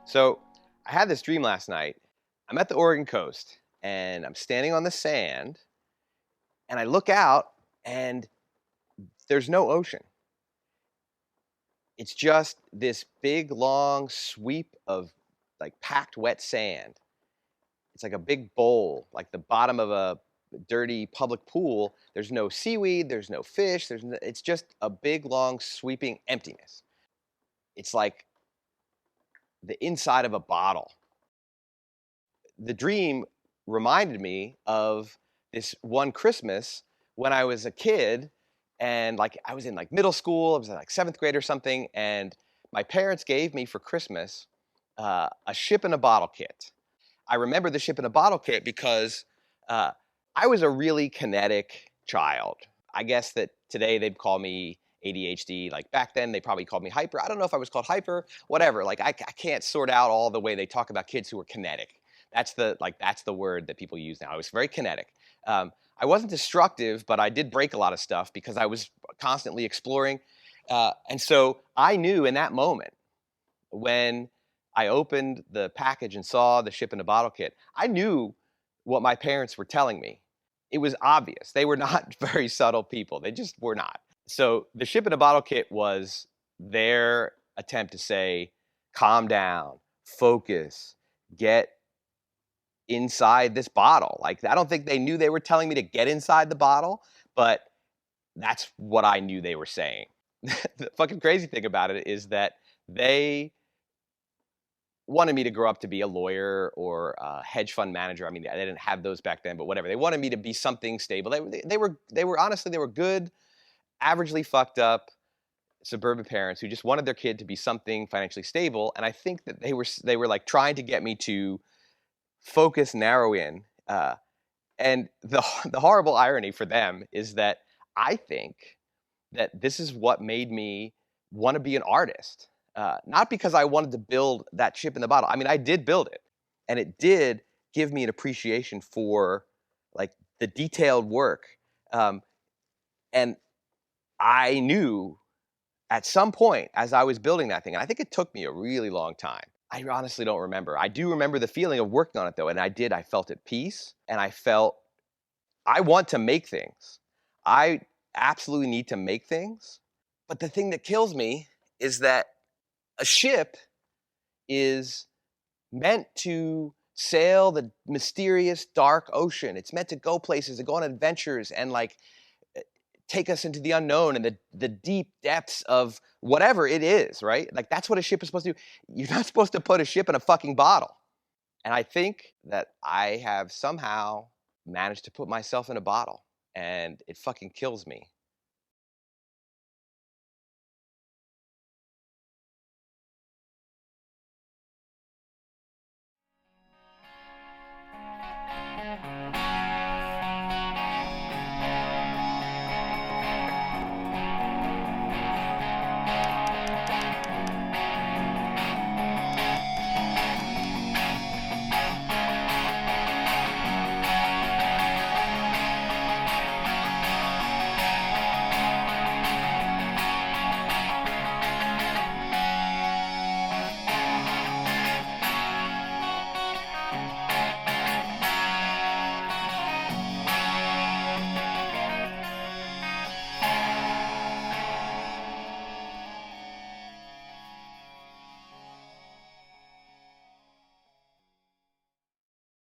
So I had this dream last night. I'm at the Oregon coast and I'm standing on the sand and I look out and there's no ocean. It's just this big long sweep of like packed wet sand. It's like a big bowl, like the bottom of a dirty public pool. There's no seaweed, there's no fish, it's just a big long sweeping emptiness. It's like the inside of a bottle. The dream reminded me of this one Christmas when I was a kid and like I was in like middle school, I was in like seventh grade or something, and my parents gave me for Christmas a ship in a bottle kit. I remember the ship in a bottle kit because uh, I was a really kinetic child. I guess that today they'd call me ADHD. Like back then, they probably called me hyper. I don't know if I was called hyper, whatever. Like I can't sort out all the way they talk about kids who are kinetic. That's the word that people use now. I was very kinetic. I wasn't destructive, but I did break a lot of stuff because I was constantly exploring. And so I knew in that moment when I opened the package and saw the ship in a bottle kit, I knew what my parents were telling me. It was obvious. They were not very subtle people. They just were not. So the ship in a bottle kit was their attempt to say, calm down, focus, get inside this bottle. Like, I don't think they knew they were telling me to get inside the bottle, but that's what I knew they were saying. The fucking crazy thing about it is that they wanted me to grow up to be a lawyer or a hedge fund manager. I mean, they didn't have those back then, but whatever. They wanted me to be something stable. They were honestly they were good, averagely fucked up suburban parents who just wanted their kid to be something financially stable. And I think that they were like trying to get me to focus, narrow in. And the horrible irony for them is that I think that this is what made me want to be an artist. Not because I wanted to build that ship in the bottle. I mean, I did build it, and it did give me an appreciation for like the detailed work. Um, and I knew at some point as I was building that thing, and I think it took me a really long time. I honestly don't remember. I do remember the feeling of working on it though, and I did. I felt at peace, and I felt I want to make things. I absolutely need to make things. But the thing that kills me is that a ship is meant to sail the mysterious dark ocean. It's meant to go places, to go on adventures and like eh, take us into the unknown and the deep depths of whatever it is, right? Like that's what a ship is supposed to do. You're not supposed to put a ship in a fucking bottle. And I think that I have somehow managed to put myself in a bottle and it fucking kills me.